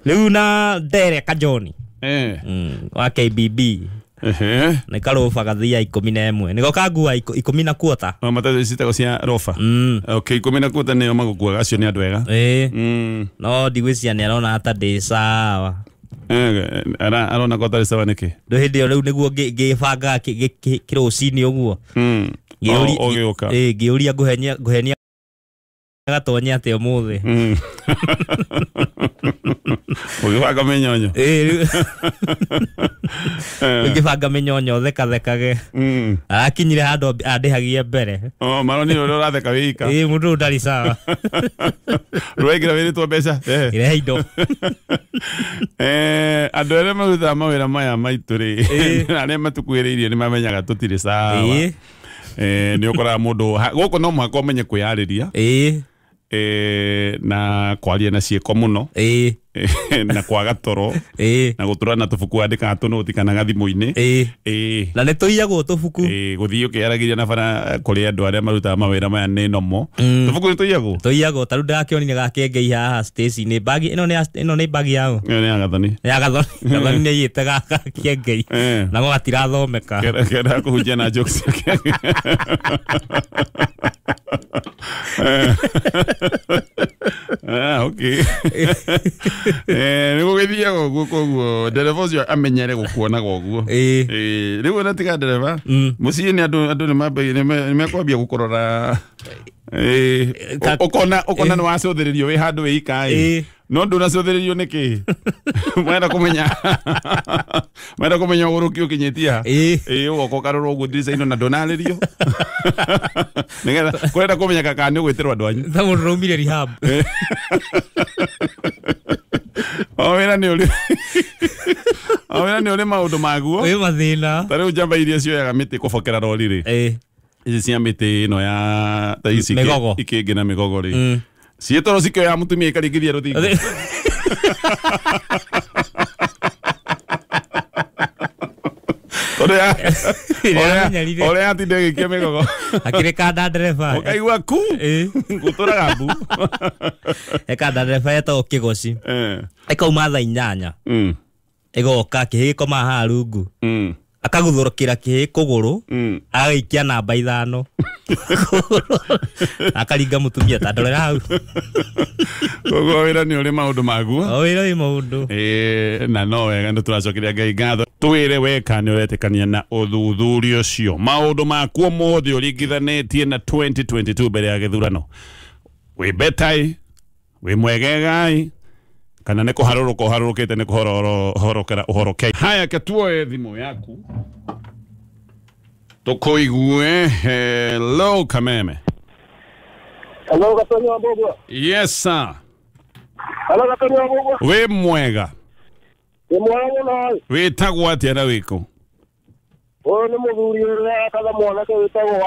Luna Dere Kajoni. Wa KBB. Nä karoba gathia 11 nä goka ngua 14 matatu citagwo cia roba okay 14 nä o magåkuaga acio nä andå ega no ndigwĩcia nä arona ta ndĩ sawa arona ko tarĩ sawa nĩkĩ ndå hĩndĩ ĩyo rĩu nĩguo ngĩbanga kĩrũcinĩ ũguo ngĩũria ngũhenia gatonya atä ũmũthĩ ũgĩbanga mĩnyonyo ngĩbanga mĩnyonyo thekathekage arakinyire handũ andĩhagie mbere maronire ũrĩa ũratheka wĩ ika mũndũ ndarĩ sawa rũraingĩra wĩrĩtwo mbeca irehe indo andũ arĩa marutaga mawĩra maya maitũ-rĩ arĩa matukuhĩrĩirie nĩ mamenyaga tũtirĩ sawa nĩ ũkoraga mũndũ gũkũ no mũhaka ũmenye kwĩyarĩria na kwaria na ciĩko mũno na kwaga toro na gũtũra na tũbuku andĩkaga tũnũti kana gathimũ-inĩ na nĩ tũiyagwo tũbuku gũthiĩ ũkĩaragĩria na bara kũrĩ andũ arĩa marutaga mawĩra maya nĩ nomo tũbuku nĩ tũiyagwo tarĩu ndakĩonire gakĩengei haha station bagi ĩno nĩ bagi yao ĩyo nĩ ya gathoni gathoni nĩ ĩyĩte gaka kĩengei nago gatirathomeka kenda kũhunjia na jokes okay nĩguo gĩthiaga ũguo koguo ndereba ũcio amenyere gũkuonaga ũguo rĩu ona tiga ndereba mũciĩ nĩ andũ nĩ mekwambia gũkũrora ũkona nĩ wacũthĩrĩrio wĩ handũ wĩ ika no ndũnacũthĩrĩrio nĩkĩ mwenda kũmenya ũgũrũki ũkinyĩtie ha ũgoka ũkarora ũguo ndirica-inĩ na ndũnarĩrio nĩgetha kũrenda kũmenya kana nĩ ũgwĩtĩrwo andũ anyu ta mũndũ raumire rehab wĩra nĩ ũrĩ maũndũ maguo wĩ mathĩna ta rĩu njamba iria cioyaga mĩtĩ kũbokera rori-rĩ ici cia mĩtĩ ĩno ya ta ici ikĩngĩ na mĩgogo-rĩ ciĩtoro cikĩoya mũtumia ikaringithia rũthingo ũrĩa atinde gĩkia mĩgogo akĩrĩ kanda ndereba ũkaigua ku gũtũraga mbu kanda ndereba yetagwo kĩgoci ĩkauma thaa 8 ĩgoka kĩhĩ gĩkomaga haha rungu akaguthũrũkĩra kĩhĩ kũgũrũ agaikia namba 5 akaringa mũtumia ta ndorera hau koguo wĩra nĩ ũrĩ maũndũ maguo wĩra wĩ maũndũ na no wega nĩ tũracokeria Ngai ngatho twĩre weka nĩ ũretĩkania na ũthuthuria ũcio maũndũ makuo mothe ũringithanĩtie na 2022 mbere ya gĩthurano wĩ betai wĩ mwegegai kana nĩ kũharũrũka ũharũrũkĩte nĩ kũhorokera ũhorokei haya ketuoe thimũ yaku tũkũigue hello Kameme hello Gatonyo wa Mbogwa yes sir hello Gatonyo wa Mbogwa wĩ mwega mũno wĩtagwo atĩa na wĩkũ ũyũ nĩ mũthuri ũrĩa akaga mwanake wĩtagwo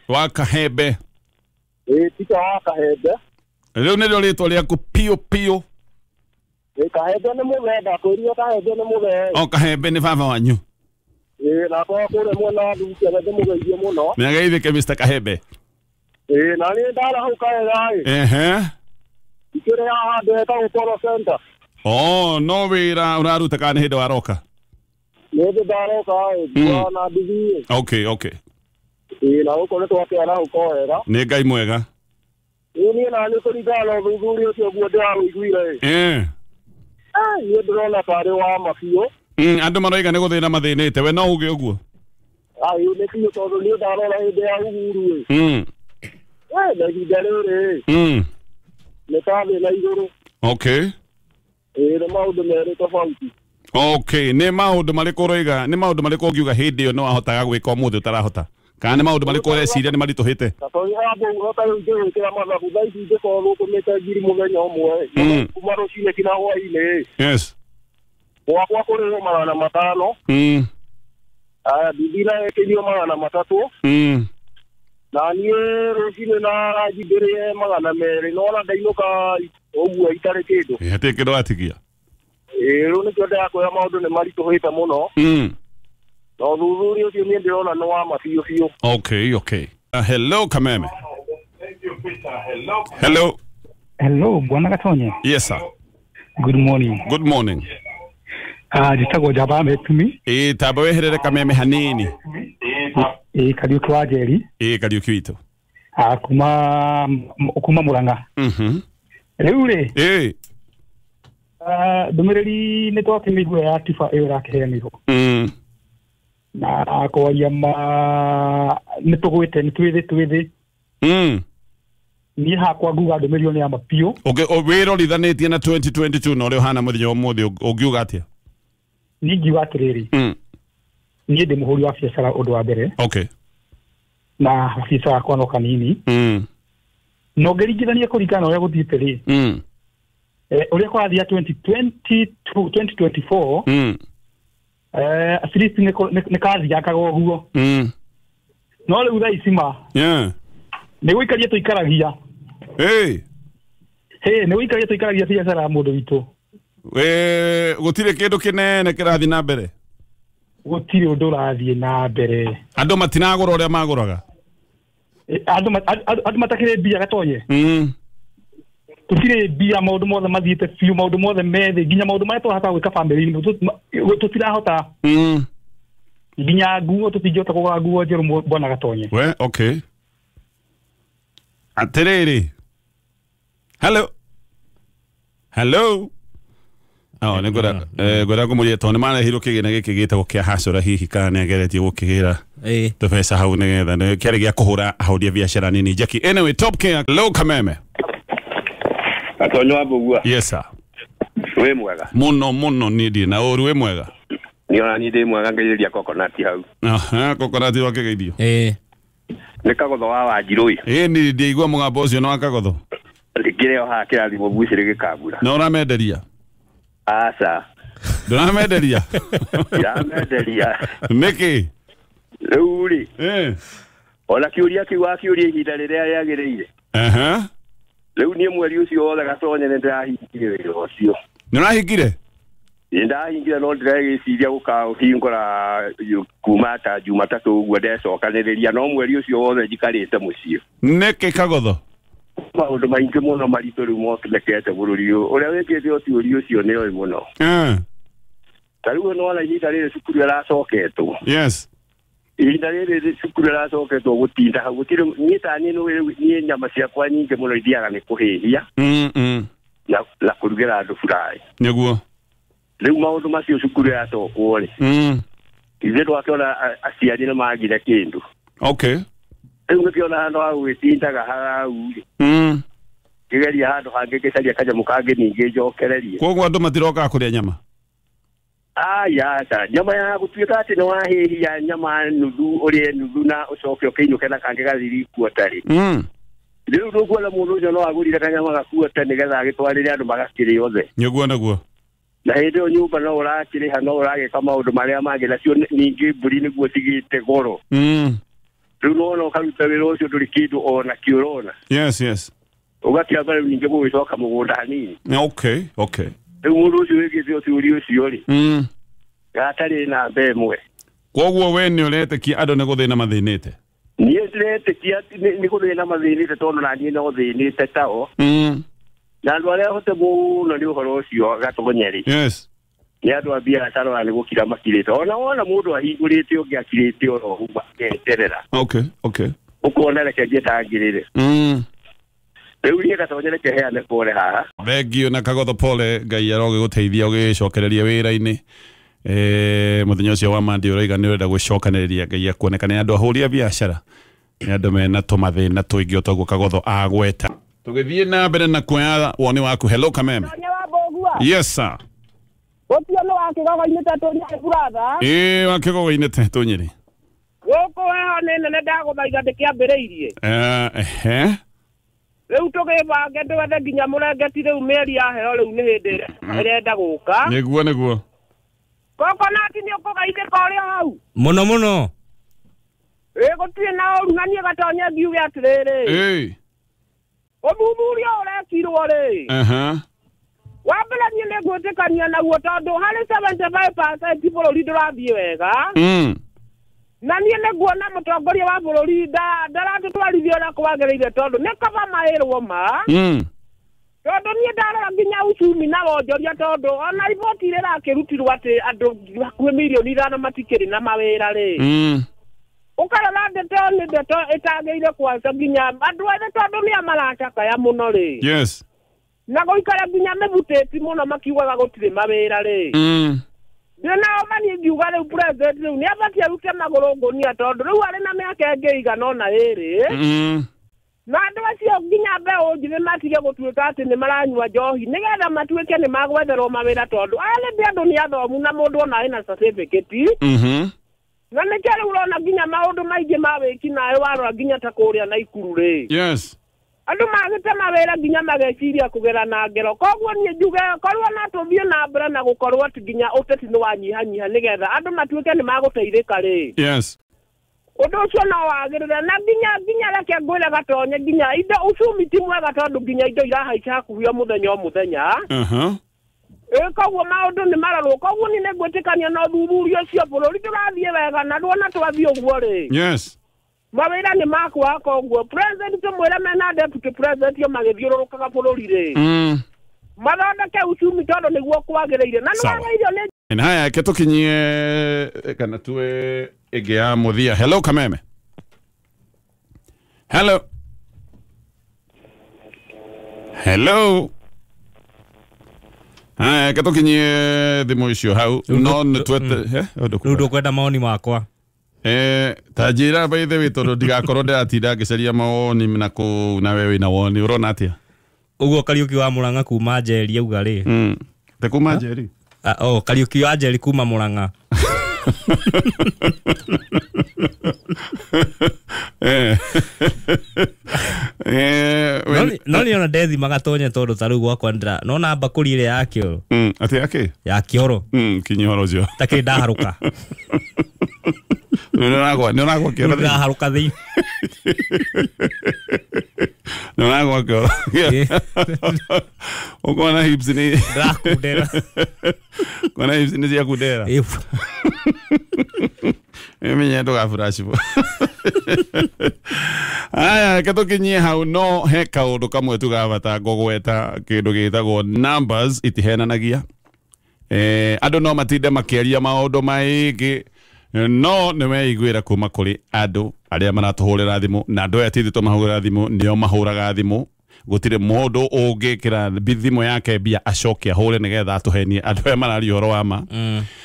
wa Kahembe tita wa Kahembe rĩu nĩrĩo rĩtwa rĩaku piũ Kahembe nĩ mũthemba kwĩrio Kahembe nĩ mũthemba Kahembe nĩ baba wanyu na kwa kũrĩa mwena wa Nducia ndĩmũgeithie mũno nĩageithĩke Mr. Kahembe na niĩ ndara hau kaega ikĩrĩ haha handũ hetagwo Polo Center no wĩra ũraruta kana nĩ hĩndĩ waroka nĩ hĩndĩ ndaroka na nduthi okay na gũkũ nĩ twakĩara hau kwega nĩ Ngai mwega niĩ na nĩ kũringana na ũthuthuria ũcio guo ndĩrawĩiguire niĩ ndĩrona tarĩ wa mabiũ andũ maroiga nĩ gũthĩna mathĩnĩte we no uge ũguo nĩ biũ tondũ niĩ ndarora hĩndĩ ya Uhuru na ihinda rĩrĩ nĩ tathĩna igũrũ nĩ maũndũ merĩ tofauti nĩ maũndũ marĩkũ ũroiga nĩ maũndũ marĩkũ ũngiuga hĩndĩ ĩyo no wahotaga gwĩka ũmũthĩ ũtarahota kana nĩ maũndũ marĩkũ ũreciria nĩ maritũhĩte tondũ hapo ũtarĩ ũngĩwĩkĩra mathabu thaa ici ingĩkorwo ũtũmĩte ngiri mũthenya ũmwe kuma rũcinĩ kinya hwainĩ gwakwa kũrĩhwo 500 nduthi nayo ĩkĩrio 300 na niĩ rũcinĩ na ranji ndĩrĩe 200 no ona ndainũka ũguo itarĩ kĩndũ hatirĩ kĩndũ watigia rĩu nĩkĩo ndĩrakwĩra maũndũ nĩ maritũhĩte mũno na ũthuthuria ũcio niĩ ndĩrona nĩ wa mabiũ biũ hello Kameme hello bwana Gatonyo yes sir Good morning. Good morning. Jitagwo Jaba Metumi. Taba weherere kameme hanini. Kariuki wa Jeri. Kariuki wito. Kuma Muranga. Reure. Dumereri network migu ya tifa eura keheniro. Na akoya netogwete nitwithe. Ni hakwa nguga ndumirioni ya mapio. Okay, wero lithanetie na 2022 no rio hana muthenya umuthi ugiuga atia? Ni ngiuga atiriri. Ni ndi muhuri wa biacara undu wa mbere. Okay. Na afisa wakwa no kanini. No ngeringithania kuringana uria guthiite ri. Uria kwathia 2020 to 2024. At least ne kazi yakaga guo. No riu thaa icima. Ni gwikaria tuikaragia. Ni gwikaria tuikaragia biacara mundu witu. Gutire kindu kinene kirathi na mbere. Gutire undu rathi na mbere. Andu matinagura uria maguraga. Andu matakire bia gatonye. Tutire bia maundu mothe mathiite fiu maundu mothe methe ginya maundu maya twahota gwika family tutirahota. Ginya nguo tutingihota kugura nguo njeru bona gatonye. Okay. Aterere. Hello. Ngora kumuria tone mana hiro kigina giki gitagwo kia hasura hihi kana ageretie gukigira. Tubesa hau nigetha ne kiari gia kuhura ahauria biashara nini Jackie. Anyway, Top King Low Kameme. Atonyo abugua. Yes sir. We mwega. Muno nidi na oru we mwega. Niona ni de mwega ngeiria coconut hau. Coconut wakegeirio. Ni kagotho wa Wanjirui. Ni ndigwa mugambo ucio no akagotho. Ngireo ha kirathi mubucire gikabura. No uramenderia. Asa. Nduramenderia. Nduramenderia. Niki. Reuri. Ola kiuria ihinda riria riagiriire. Riu ni mweri ucio wothe gatonye ni ndahingire wira ucio. Nurahingire? Ndahingire no ndiragiciria gukahingura kuma ta Jumatatu uguo ndecokaniriria no mweri ucio wothe njikarite mucii. Niki kagotho? Maundu maingi muno maritu riu mokelekete bururi uria wikite utiuri ucio ni oi muno. Tariu no ala ihinda riri cukuru aracoketwo. Yes. Ihinda riri cukuru aracoketwo gutinda gutire nyitani no ni nyama ciakwa nyingi muno ithiaga ni kuhihia. Na kurugira andu furai. Niguo. Riu maundu macio cukuru aracokwo ri. Ithe twakiona aciari na magire kindu. Okay. Riu nikiona handu ha gwitindaga hau. Kigeria handu hangi gicaria kanyamu kangi ningi njokererie. Koguo andu matiroka kuria nyama. Ya nyama ya gutuika ati no wahihia nyama nuthu urie nuthu na ucoke ukinyuke na kangi gathiri kuotari. Riu nduguo mundu ucio no agurire kanyama gakuota nigetha agitwarire andu magakiri othe. Niguo naguo. Na hindi o nyumba no urakiriha no uragika maundu maria mangi nacio ningi mburi niguo cigite goro. Riu no ukaruta wira ucio nduri kindu ona kiurona. Yes. Ugakia mbere ningi gugicoka mugunda hanini. Okay. Riu mundu ucio wigite utiuri ucio ri. Gatari na mbemwe. Koguo we ni uretekia andu ni guthina mathinite. Ni ndiretekia ni guthina mathinite tondu na ni no thinite tao. Na andu aria hote muno ni uhoro ucio gatogonyeri. Yes. Ni andu a biacara ni gukira makirite. Ona mundu ahingurite ungi akirite oro humba eterera. Okay. Ukona reke gitangirire. Riu ni gatogonyeri keheane kore haha. Thengio na kagotho pole ngai aroge guteithia ugicokereria wira-ini. Muthenya ucio wa mandi uraiga ni urenda gucokaniriria ngai akuonekane andu ahuria biacara. Ni andu mena tumathina tuingi otaguo kagotho agweta. Tugithie na mbere na kuoya woni waku. Hello Kameme. Yes sir. Otieno wakigogo-ini Tunyeri brother. Wakigogo-ini Tunyeri. Guku weho ni nene ndaguthaiga ndikiambiriirie. Riu tugibange ndwethe nginya murengeti riu mieri yaheo riu ni hindi irenda guka. Niguo. Coconut ni ukugaithika uria hau. Muno. Gutire na oru na nie gatonya ngiuge atiriri. Umuthuri urekirwo ri. Wambere nie ni gwitikania naguo tondu hari 75% bururi ndurathie wega. Na nie ni nguona mutongoria wa bururi ndaratutwarithia uria kwagiriire tondu ni kaba mairwo ma. Tondu ni ndara nginya uchumi na wonjoria tondu ona riboti ire rakirutirwo ati andu hakuhe milioni 5 matikiri na mawira ri. Ukarora ndeto itageire kwanza nginya andu othe tondu ni amarataka ya muno ri. Yes. Na goikara nginya mebuteti muno makiugaga gutire mawira ri. Ndina omani ngiuga riu president riu ni abatie rute maguru ngunia tondu riu ari na miaka ingi igana na iri. Na andu acio nginya mbeu njithe matige gutuika ati ni maranyua njohi nigetha matuike ni magwetherwo mawira tondu ale ndi andu ni athomu na mundu ona ina certificate. Na nä kä rä u rona nginya maå ndå maingä ma wä ki naä warora nginya ta kå rä a na ikuru rä. Yes. Andå magä te mawä ra nginya mageciria kå gera na ngero koguo niä njuge korwo no tå thiä na mbere na gå korwo atä nginya å teti nä wanyihanyiha nä getha andå matuä ke nä magå teithä ka rä. Yes. Å ndå å cio no wagä rä re na nginya reke ngwä re gatonye nginya indo ucumi ti mwega tondå nginya indo irahaica hakuhä o må thenya o må thenya. Koguo maundu ni mararwo koguo ni negwitikania no thuthurio cio bururi turathie wega na ndona twathie uguo ri. Yes. Mawira ni makwa koguo president tumwira mena deputy president yo magithiururukaga bururi ri. Mathondeke uchumi tondu niguo kwagiriire na nwageire ni. Na haya ke tukinyie kana tuwe ege ya muthia. Hello Kameme. Hello. Hello. Katukinyie thimu icio hau no nitwete ndu kwenda maoni makwa tajira baithe witondu ndigakorwo ndiratinda ngicaria maoni na ku na wewe na woni urona atia uguo Kariuki wa Murang'a kuma Njeri auga ri te kuma Njeri Kariuki wa Njeri kuma Murang'a no ni ona dethi magatonye tondu taru gwakwa ndira no na bakuri ile yakio ati yake ya kioro kinyoro cio take ndaharuka nonagwa kioro ndaharuka thi nonagwa kioro ukona hips ni ndakudera kona hips ni cia kudera Mimi ndo gafurashi bo. Aya katukinyie hau no he kaundu kamwe tugabata ngogweta kindu gitagwo numbers itihenanagia. Andu no matinde makiaria maundu maingi no ni weiguira kuma kuri andu aria maratuhurira thimu na andu aya tithitwo mahurira thimu nio mahuraga thimu gutire mundu ungikira thimu yake bia acokia hure nigetha atuhenie andu aya marari horo wa ma.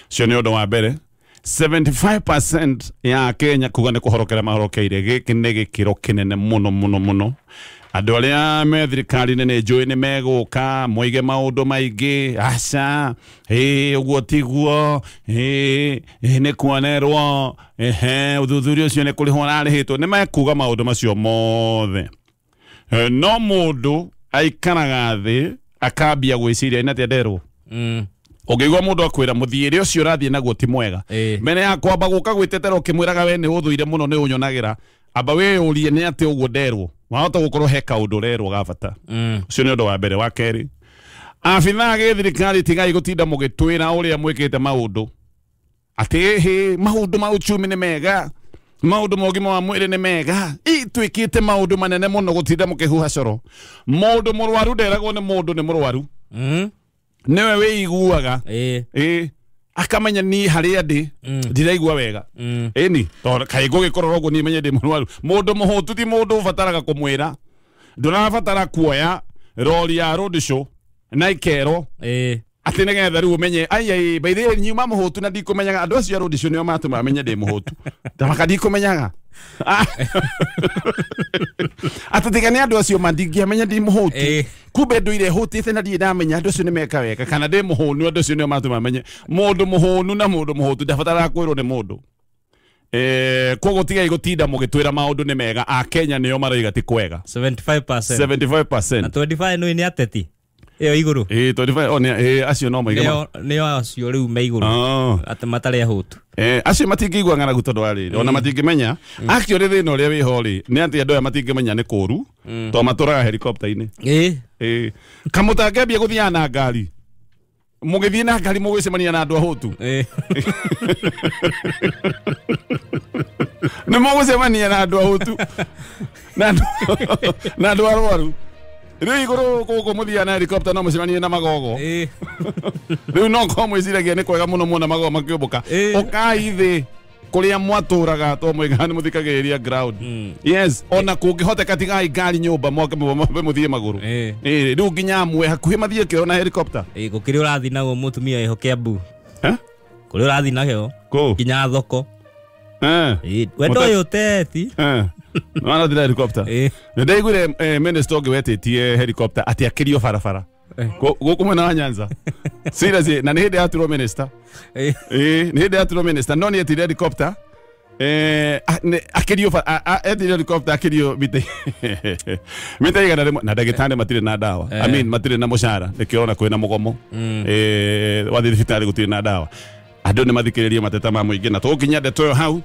Cio ni undu wa mbere 75% ya Kenya kuga ni kuhorokera mahorokeire giki ni gikiro kinene muno andu aria me thirikari nene njui ni meguka moige maundu maingi aca uguo tiguo ni kuonerwo uthuthuria ucio ni kurihwo narihitwo ni mekuga maundu macio mothe no mundu aikaraga thi akambia gwiciria ina tienderwo Ogegwa mundu akwira muthiire ucio rathie naguo ti mwega mene yakwa baguka gwitetera ukimwiraga we ni uthuire muno ni unyonagira aba we urie ni ati uguo nderwo wahota gukorwo he kaundu rerwo gabata ucio ni undu wa mbere wa keri afina ge thirikari tigai gutinda mugitwira uria mwikite maundu ati maundu ma uchumi ni mega maundu mogima wa mwiri ni mega twikite maundu manene muno gutinda mukihuha coro mundu murwaru nderagwo ni mundu ni murwaru newe we iguaga akamenya ni haria ndi ndiraigua wega ni to kaigo gikororo go ni menye ndi murwaru mundu muhutu ti mundu ufataraga kumwira ndurabatara kuoya rori ya road show na ikero ati nigetha riu umenye ai by the nyuma muhutu na ndikumenyaga andu acio road show nio matuma menye ndi muhutu ndamaka ndikumenyaga atatigania andu acio mandingiamenya ndi muhutu kumbe nduire hutite na ndi ndamenya andu acio ni meka weka kana ndi muhunu andu acio nio matuma menye mundu muhunu na mundu muhutu ndabatara kwirwo ni mundu kogo tigai gutinda mugitwira maundu ni mega a Kenya nio maraiga ti kwega 75% na 25 no ni ateti iyo iguru 25 acio no maiga nio acio riu me iguru ate matare hutu acio matingigwa ngana gutondo ari ona matingimenya akio ri thina uria wi hori ni ati andu aya matingimenya ni kuru to maturaga helicopter ini kamutangambia guthia na ngari mugithie na ngari mugicemania na andu ahutu ni mugicemania na andu ahutu na andu arwaru Riu iguru guku muthia na helicopter no mucemanie na magogo. Riu no ko mwiciragia ni kwega muno muno magogo makiumbuka. Ukai thi kuria mwaturaga to mwega ni muthikagiriria ground. Yes, ona kungihoteka tigai ngari nyumba mwake muthie maguru. Riu nginya amwe hakuhi mathie kiro na helicopter. Gukiri urathi nago mutumia eho Kiambu. Kuri urathi nago nginya thoko. Wendo uyu teti. Wana thira helicopter. Ndaigure minister onge wetitie helicopter ati akirio barabara. Guku mwena wa Nyanza. Seriously, na ni hindi aturo minister. Ni hindi aturo minister. No ni etire helicopter. Akirio etire helicopter akirio mite. Mite igana na ndagitari matire na dawa. I mean matire na mushara. Nikiona kwina mugomo. Wathi thibitari gutire na dawa. Andu ni mathikiriria mateta ma muingi na tukinya ndeto hau